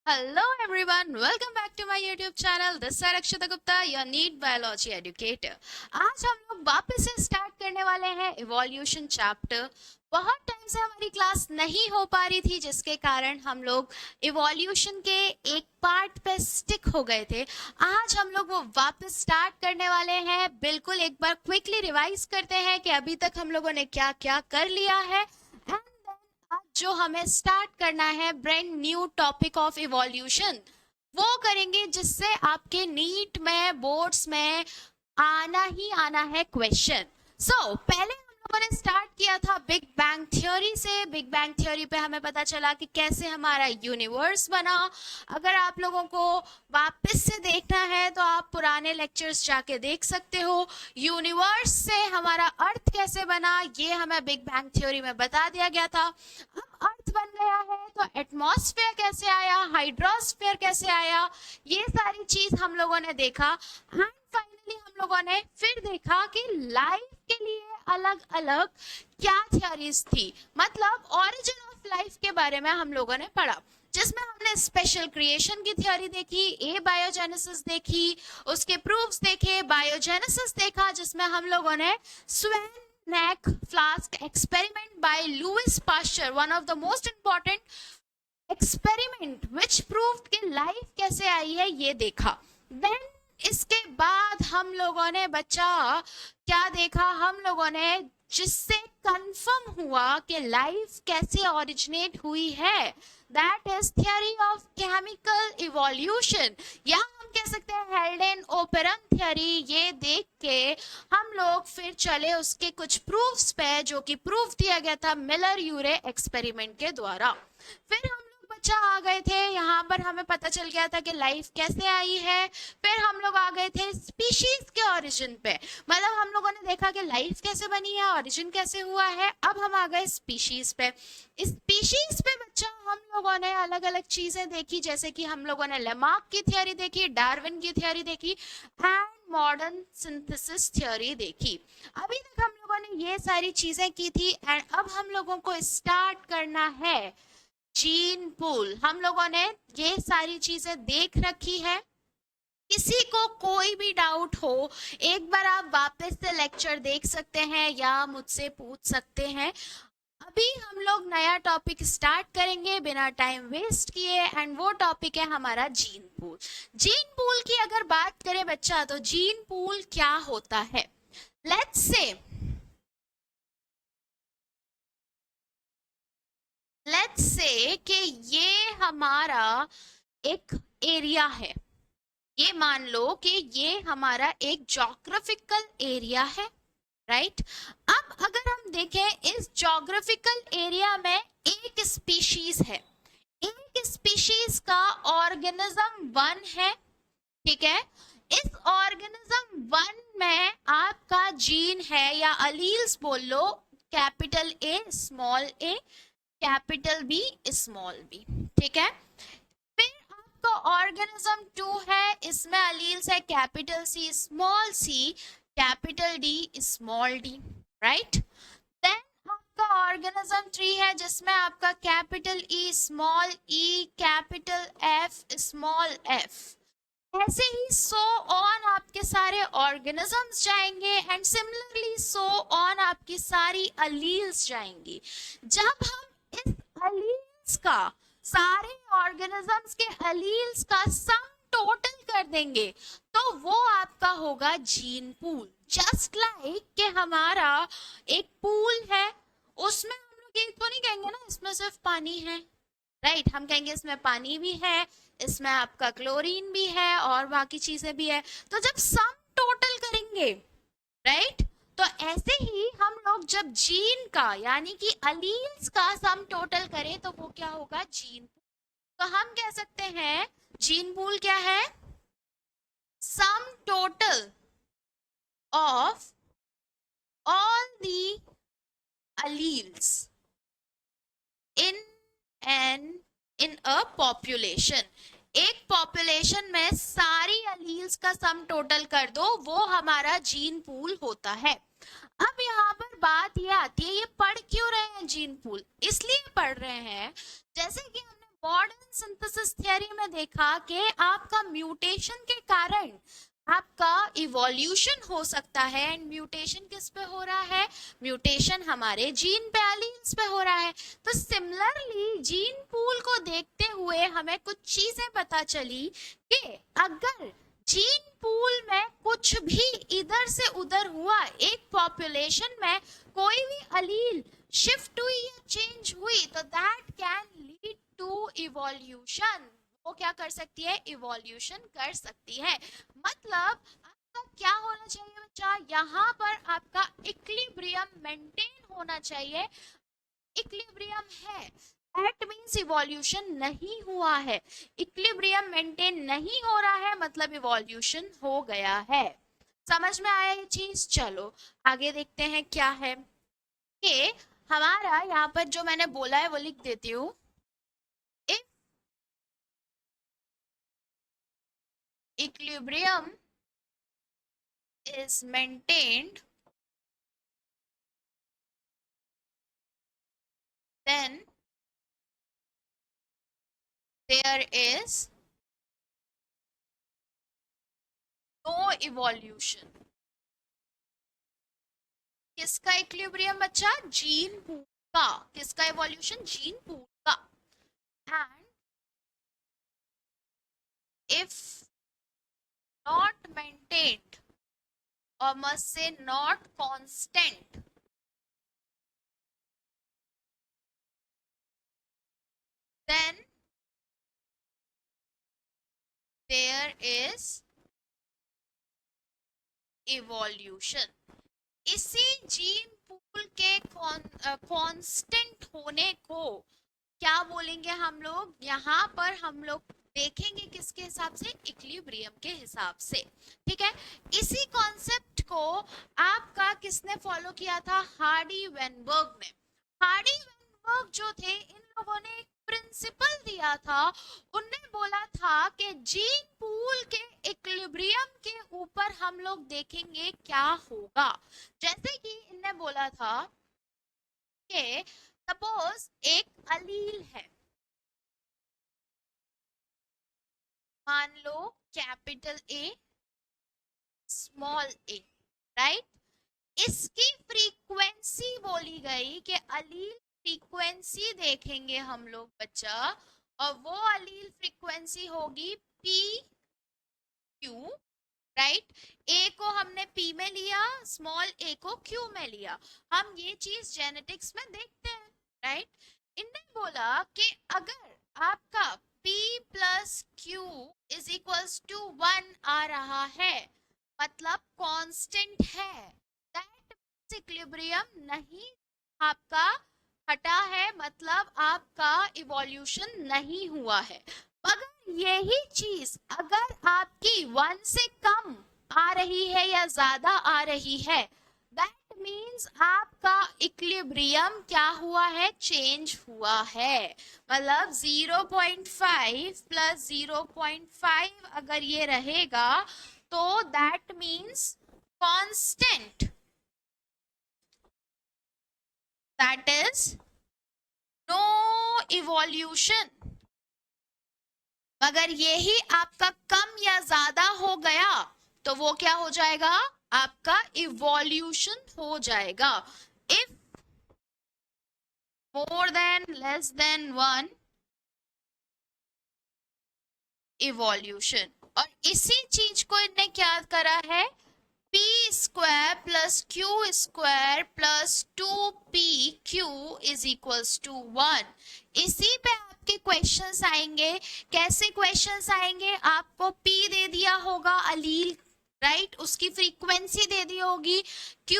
Hello everyone, welcome back to my YouTube channel. This is Akshita Gupta, your NEET Biology Educator. आज हम लोग वापस से start करने वाले हैं इवोल्यूशन चैप्टर। बहुत टाइम से हमारी क्लास नहीं हो पा रही थी, जिसके कारण हम लोग इवोल्यूशन के एक पार्ट पे स्टिक हो गए थे। आज हम लोग वो वापस स्टार्ट करने वाले हैं। बिल्कुल एक बार क्विकली रिवाइज करते हैं कि अभी तक हम लोगों ने क्या क्या कर लिया है। आज जो हमें स्टार्ट करना है brand new topic of evolution, वो करेंगे जिससे आपके नीट में बोर्ड्स में आना ही आना है क्वेश्चन। पहले हम लोगों ने स्टार्ट किया था बिग बैंग थ्योरी से। बिग बैंग थ्योरी पे हमें पता चला कि कैसे हमारा यूनिवर्स बना। अगर आप लोगों को वापस से देखना है तो आप पुराने लेक्चर्स जाके देख सकते हो। यूनिवर्स से हमारा अर्थ कैसे बना, ये हमें बिग बैंग थ्योरी में बता दिया गया था। अब अर्थ बन गया है तो एटमॉस्फेयर कैसे आया, हाइड्रोस्फेयर कैसे आया, ये सारी चीज हम लोगों ने देखा। एंड फाइनली हम लोगों ने फिर देखा कि लाइफ के लिए अलग अलग क्या थ्योरीज थी। मतलब ओरिजिन ऑफ लाइफ के बारे में हम लोगों ने पढ़ा, जिसमें हमने स्पेशल क्रिएशन की थ्योरी देखी, ए बायोजेनेसिस देखी, उसके प्रूफ्स देखे, बायोजेनेसिस देखा जिसमें हम लोगों ने स्वेन neck flask experiment by Louis Pasteur, one of the most important experiment which proved कि लाइफ कैसे आई है ये देखा। देन इसके बाद हम लोगों ने बच्चा क्या देखा, हम लोगों ने जिससे कंफर्म हुआ कि लाइफ कैसे ओरिजिनेट हुई है, that is theory of chemical evolution, या हम कह सकते हैं हेल्डेन-ओपेरन थ्योरी। ये देख के हम लोग फिर चले उसके कुछ प्रूफ्स पे, जो कि प्रूफ दिया गया था मिलर-यूरे एक्सपेरिमेंट के द्वारा। फिर हम बच्चा आ गए थे यहाँ पर, हमें पता चल गया था कि लाइफ कैसे आई है। फिर हम लोग आ गए थे स्पीशीज के ओरिजिन पे, मतलब हम लोगों ने देखा कि लाइफ कैसे बनी है, ओरिजिन कैसे हुआ है। अब हम आ गए स्पीशीज पे। स्पीशीज पे बच्चा हम लोगों ने अलग अलग चीजें देखी, जैसे कि हम लोगों ने लेमार्क की थ्योरी देखी, डार्विन की थ्योरी देखी एंड मॉडर्न सिंथेसिस थ्योरी देखी। अभी तक हम लोगों ने ये सारी चीजें की थी एंड अब हम लोगों को स्टार्ट करना है जीन पूल। हम लोगों ने ये सारी चीजें देख रखी है। किसी को कोई भी डाउट हो, एक बार आप वापस से लेक्चर देख सकते हैं या मुझसे पूछ सकते हैं। अभी हम लोग नया टॉपिक स्टार्ट करेंगे बिना टाइम वेस्ट किए एंड वो टॉपिक है हमारा जीन पूल। जीन पूल की अगर बात करें बच्चा, तो जीन पूल क्या होता है। लेट्स से कि ये हमारा एक एरिया है। ये मान लो कि ये हमारा एक ज्योग्राफिकल एरिया है, राइट। अब अगर हम देखें इस ज्योग्राफिकल एरिया में एक स्पीशीज है, एक स्पीशीज का ऑर्गेनिज्म वन है, ठीक है। इस ऑर्गेनिज्म वन में आपका जीन है या अलील्स बोल लो, capital A small A, capital B small B, ठीक है। फिर आपका ऑर्गेनिज्म 2 है, इसमें अलील्स है capital C small C, capital D small D, right. Then आपका ऑर्गेनिज्म 3 है, जिसमें आपका capital E small E, capital F small F. ऐसे ही सो ऑन आपके सारे ऑर्गेनिजम्स जाएंगे एंड सिमिलरली सो ऑन आपकी सारी अलील्स जाएंगी। जब हम इस अलील्स का, सारे ऑर्गेनिजम्स के अलील्स का सम टोटल कर देंगे तो वो आपका होगा जीन पूल। जस्ट लाइक कि हमारा एक पूल है, उसमें हम लोग ये तो नहीं कहेंगे ना इसमें सिर्फ पानी है, राइट। हम कहेंगे इसमें पानी भी है, इसमें आपका क्लोरीन भी है और बाकी चीजें भी है। तो जब सम टोटल करेंगे, राइट, तो ऐसे ही हम लोग जब जीन का यानी कि अलील्स का सम टोटल करें तो वो क्या होगा, जीन पूल। तो हम कह सकते हैं जीन पूल क्या है, sum total of all the alleles in in a population. एक पॉपुलेशन में सारी अलील्स का सम टोटल कर दो, वो हमारा जीन पूल होता है। अब यहाँ पर बात ये आती है, ये पढ़ क्यों रहे हैं जीन पूल, इसलिए पढ़ रहे हैं जैसे कि हमने मॉडर्न सिंथेसिस थ्योरी में देखा कि आपका म्यूटेशन के कारण आपका इवोल्यूशन हो सकता है। एंड म्यूटेशन किस पे हो रहा है? म्यूटेशन हमारे जीन पे, एलील्स पे हो रहा है। तो सिमिलरली जीन पूल को देखते हुए हमें कुछ चीजें पता चली कि अगर जीन पूल में कुछ भी इधर से उधर हुआ, एक पॉपुलेशन में कोई भी अलील शिफ्ट हुई या चेंज हुई, तो that can lead to evolution. वो क्या कर सकती है? इवोल्यूशन कर सकती है। मतलब आपका क्या होना चाहिए बच्चा? यहाँ पर आपका इक्विलिब्रियम मेंटेन होना चाहिए। इक्विलिब्रियम है, दैट मींस इवोल्यूशन नहीं हुआ है। इक्विलिब्रियम मेंटेन नहीं हो रहा है मतलब इवोल्यूशन हो गया है। समझ में आया ये चीज? चलो आगे देखते हैं क्या है कि हमारा यहाँ पर जो मैंने बोला है वो लिख देती हूँ। If equilibrium is maintained, then there is no evolution. किसका इक्विलिब्रियम बच्चा? जीन पूल का। किसका इवोल्यूशन? जीन पूल का। And if not maintained, or must say not constant, then there is evolution. इसी जीन पूल के कांस्टेंट होने को क्या बोलेंगे हम लोग? यहाँ पर हम लोग देखेंगे किसके हिसाब से? इक्विलिब्रियम के हिसाब से। ठीक है, इसी कॉन्सेप्ट को आपका किसने फॉलो किया था? हार्डी वेनबर्ग ने। हार्डी वेनबर्ग जो थे, इन लोगों ने एक प्रिंसिपल दिया था। उनने बोला था कि जीन पूल के इक्विलिब्रियम के ऊपर हम लोग देखेंगे क्या होगा। जैसे कि इनने बोला था कि सपोज एक अलील है, मान लो capital A small A, right? इसकी फ्रीक्वेंसी बोली गई कि अलील फ्रीक्वेंसी देखेंगे हम लोग बच्चा, और वो अलील फ्रीक्वेंसी होगी पी क्यू, राइट? ए को हमने पी में लिया, स्मॉल ए को क्यू में लिया। हम ये चीज जेनेटिक्स में देखते हैं, राइट? इनने बोला कि अगर आपका P plus Q is equals to 1 आ रहा है, मतलब कांस्टेंट है, दैट इक्विलिब्रियम नहीं आपका हटा है, मतलब आपका इवोल्यूशन नहीं हुआ है। मगर यही चीज अगर आपकी 1 से कम आ रही है या ज्यादा आ रही है, दैट मीन्स आपका इक्विलिब्रियम क्या हुआ है? चेंज हुआ है। मतलब 0.5 प्लस 0.5 अगर ये रहेगा तो that means constant, that is no evolution. अगर यही आपका कम या ज्यादा हो गया तो वो क्या हो जाएगा? आपका इवोल्यूशन हो जाएगा। If more than less than 1, evolution. और इसी चीज को इनने क्या करा है? P square plus Q square plus 2pq is equals to 1। इसी पे आपके क्वेश्चंस आएंगे। कैसे क्वेश्चंस आएंगे? आपको p दे दिया होगा अलील, राइट? उसकी फ्रीक्वेंसी दे दी होगी, q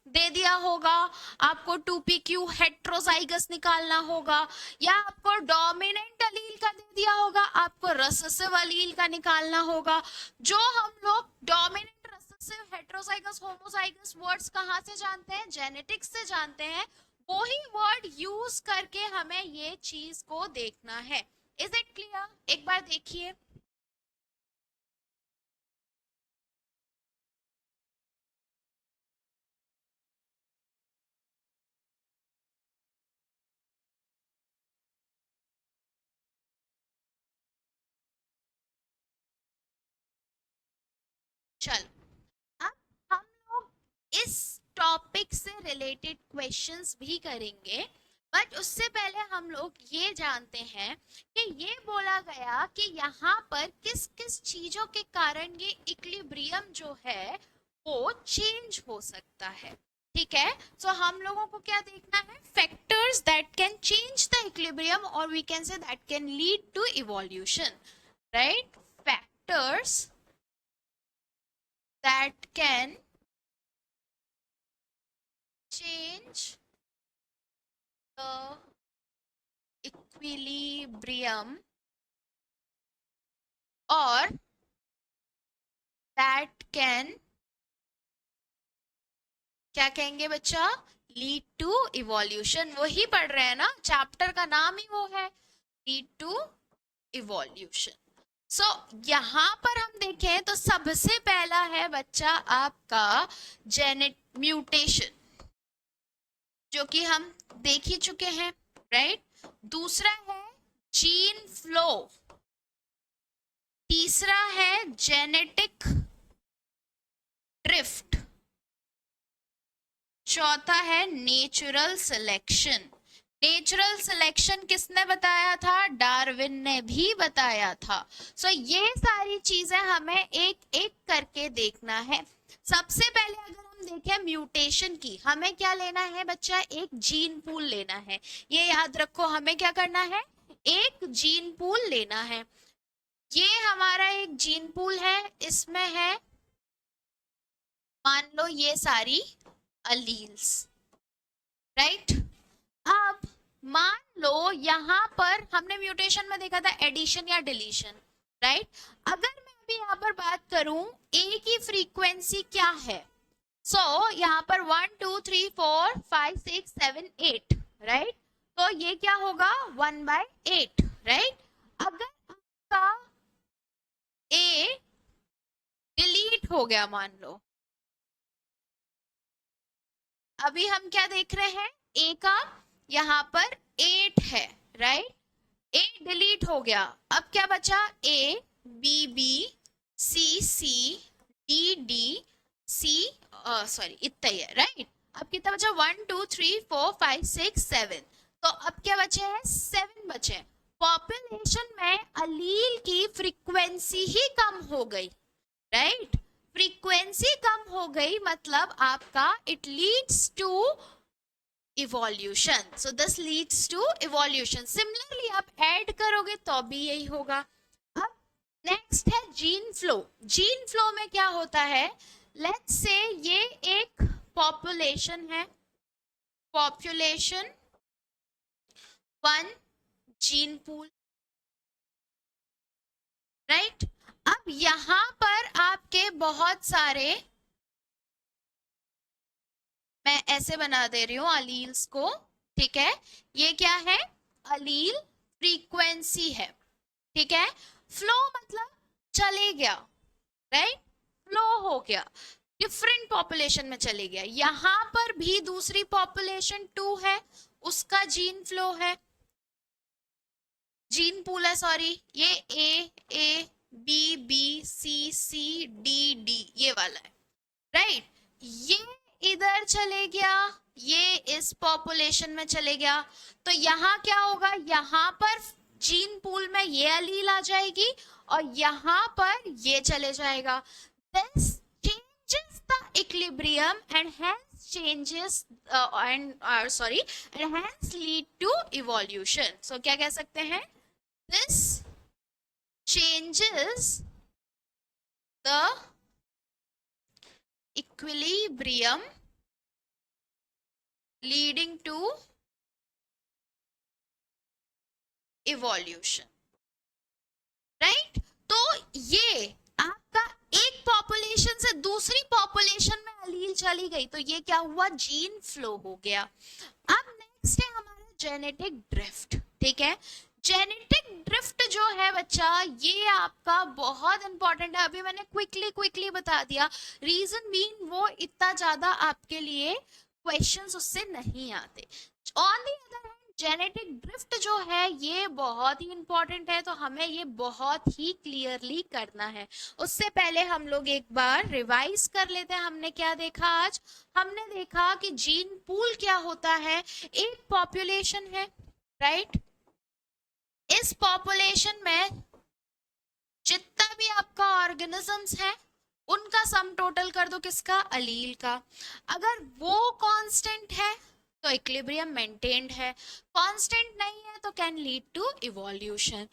दे दिया होगा, आपको 2pq हेट्रोजाइगस निकालना होगा, या आपको डोमिनेंट अलील का दे दिया होगा, आपको रिसेसिव अलील का निकालना होगा। जो हम लोग dominant, recessive, heterozygous, homozygous words कहाँ से जानते हैं? जेनेटिक्स से जानते हैं। वही वर्ड यूज करके हमें ये चीज को देखना है। Is it clear? एक बार देखिए। चलो, अब हम लोग इस टॉपिक से रिलेटेड क्वेश्चंस भी करेंगे, बट उससे पहले हम लोग ये जानते हैं कि ये बोला गया कि यहाँ पर किस किस चीजों के कारण ये इक्विलिब्रियम जो है वो चेंज हो सकता है। ठीक है, सो हम लोगों को क्या देखना है, factors that can change the equilibrium और we can say that can lead to evolution, right. Factors that can change the equilibrium or that can, क्या कहेंगे बच्चा, लीड टू इवोल्यूशन। वही पढ़ रहे हैं ना, चैप्टर का नाम ही वो है, लीड टू इवोल्यूशन। सो यहाँ पर हम देखें तो सबसे पहला है बच्चा आपका जेनेट म्यूटेशन, जो कि हम देख ही चुके हैं, राइट। दूसरा है जीन फ्लो, तीसरा है जेनेटिक ड्रिफ्ट, चौथा है नेचुरल सिलेक्शन। नेचुरल सिलेक्शन किसने बताया था, डार्विन ने भी बताया था। सो ये सारी चीजें हमें एक एक करके देखना है। सबसे पहले अगर हम देखें म्यूटेशन की, हमें क्या लेना है बच्चा, एक जीन पूल लेना है। ये याद रखो, हमें क्या करना है, एक जीन पूल लेना है। ये हमारा एक जीन पूल है, इसमें है मान लो ये सारी अलील्स, राइट। अब मान लो यहाँ पर हमने म्यूटेशन में देखा था एडिशन या डिलीशन, राइट। अगर मैं अभी यहाँ पर बात करूं ए की फ्रीक्वेंसी क्या है, सो यहाँ पर 1 2 3 4 5 6 7 8, राइट। तो ये क्या होगा 1/8, राइट। अगर आपका ए डिलीट हो गया, मान लो अभी हम क्या देख रहे हैं, ए का यहाँ पर 8 है, राइट। ए डिलीट हो गया, अब क्या बचा, A B B C C D D C, sorry इतना ही है, राइट। अब कितना बचा, 1 2 3 4 5 6 7, तो अब क्या बचे हैं, 7 बचे। पॉपुलेशन में अलील की फ्रीक्वेंसी ही कम हो गई, राइट। फ्रीक्वेंसी कम हो गई मतलब आपका it leads to evolution, so this leads to evolution. Similarly आप ऐड करोगे तो भी यही होगा। अब नेक्स्ट है जीन फ्लो। जीन फ्लो में क्या होता है, लेट्स से ये एक पॉपुलेशन है, पॉपुलेशन 1 जीन पूल, राइट। अब यहां पर आपके बहुत सारे, मैं ऐसे बना दे रही हूं अलील्स को, ठीक है। ये क्या है, अलील फ्रीक्वेंसी है, ठीक है। फ्लो मतलब चले गया, राइट, फ्लो हो गया, डिफरेंट पॉपुलेशन में चले गया। यहां पर भी दूसरी पॉपुलेशन 2 है, उसका जीन फ्लो है, जीन पूल है, सॉरी, ये A B B C C D D ये वाला है, राइट। ये इधर चले गया, ये इस पॉपुलेशन में चले गया, तो यहाँ क्या होगा, यहाँ पर जीन पूल में ये अलील आ जाएगी और यहाँ पर ये चले जाएगा। This changes the equilibrium and hence changes and hence lead to evolution. So क्या कह सकते हैं, this changes the equilibrium leading to evolution, right? तो ये आपका एक पॉपुलेशन से दूसरी पॉपुलेशन में अलील चली गई, तो ये क्या हुआ, जीन फ्लो हो गया। अब नेक्स्ट है हमारा जेनेटिक ड्रिफ्ट, ठीक है। जेनेटिक ड्रिफ्ट जो है बच्चा, ये आपका बहुत इंपॉर्टेंट है। अभी मैंने क्विकली बता दिया, रीजन बीइंग वो इतना ज्यादा आपके लिए क्वेश्चंस उससे नहीं आते। On the other hand genetic drift जो है ये बहुत ही इंपॉर्टेंट है, तो हमें ये बहुत ही क्लियरली करना है। उससे पहले हम लोग एक बार रिवाइज कर लेते हैं। हमने क्या देखा आज? हमने देखा कि जीन पूल क्या होता है। एक पॉपुलेशन है, राइट? इस पॉपुलेशन में जितना भी आपका ऑर्गेनिजम्स है उनका सम टोटल कर दो, किसका? अलील का। अगर वो कांस्टेंट है तो इक्विलिब्रियम मेंटेन्ड है, कांस्टेंट नहीं है तो कैन लीड टू इवोल्यूशन।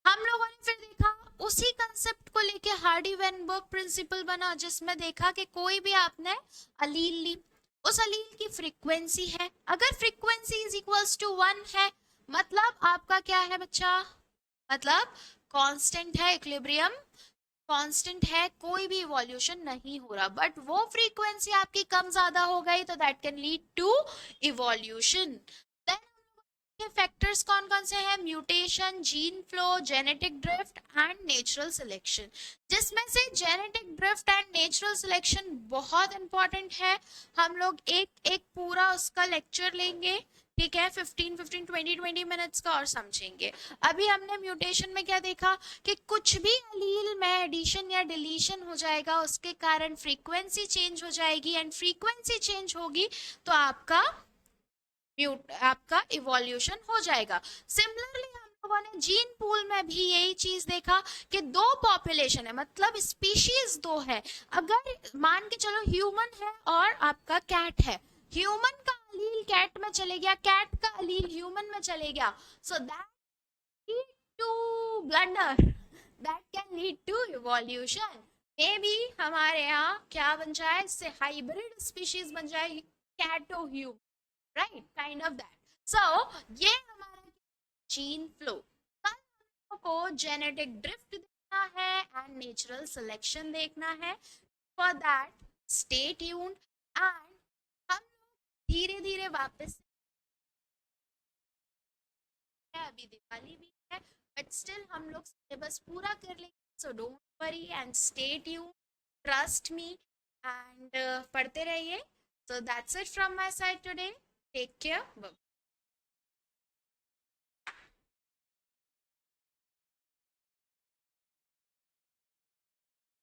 हम लोगों ने फिर देखा उसी कंसेप्ट को लेके हार्डी वेनबर्ग प्रिंसिपल बना, जिसमें देखा कि कोई भी आपने अलील ली, उस अलील की फ्रीक्वेंसी है, अगर फ्रीक्वेंसी इज इक्वल्स टू 1 है, मतलब आपका क्या है बच्चा? मतलब कांस्टेंट है, इक्विलिब्रियम कांस्टेंट है, कोई भी इवोल्यूशन नहीं हो रहा। बट वो फ्रीक्वेंसी आपकी कम ज्यादा हो गई तो that can lead to evolution. Then factors कौन कौन से हैं? Mutation, gene flow, genetic drift and natural selection. जिसमें से genetic drift and natural selection बहुत इंपॉर्टेंट है। हम लोग एक एक पूरा उसका लेक्चर लेंगे, ठीक है? 15-15 20-20 मिनट्स का, और समझेंगे। अभी हमने म्यूटेशन में क्या देखा कि कुछ भी अलील में एडिशन या डिलीशन हो जाएगा, उसके कारण फ्रीक्वेंसी चेंज हो जाएगी, एंड फ्रीक्वेंसी चेंज होगी तो आपका इवोल्यूशन हो जाएगा। सिमिलरली हम लोगों ने जीन पूल में भी यही चीज देखा कि दो पॉपुलेशन है, मतलब स्पीशीज दो है। अगर मान के चलो ह्यूमन है और आपका कैट है, ह्यूमन का अलील कैट में चले गया, कैट का अलील ह्यूमन में चले गया, so that lead to blunder, that can lead to evolution. Maybe हमारे यहाँ क्या बन जाए, इससे हाइब्रिड स्पीशीज बन जाए, कैट और human, right? Kind of that. So ये हमारा जीन फ्लो। कल हम को जेनेटिक ड्रिफ्ट देखना है एंड नेचुरल सिलेक्शन देखना है। For that stay tuned, and हम धीरे धीरे वापस, अभी दिवाली भी है बट स्टिल हम लोग सिलेबस पूरा कर लेंगे। So don't worry and stay tuned, trust me, and पढ़ते रहिए। So that's it from my side today. Take care.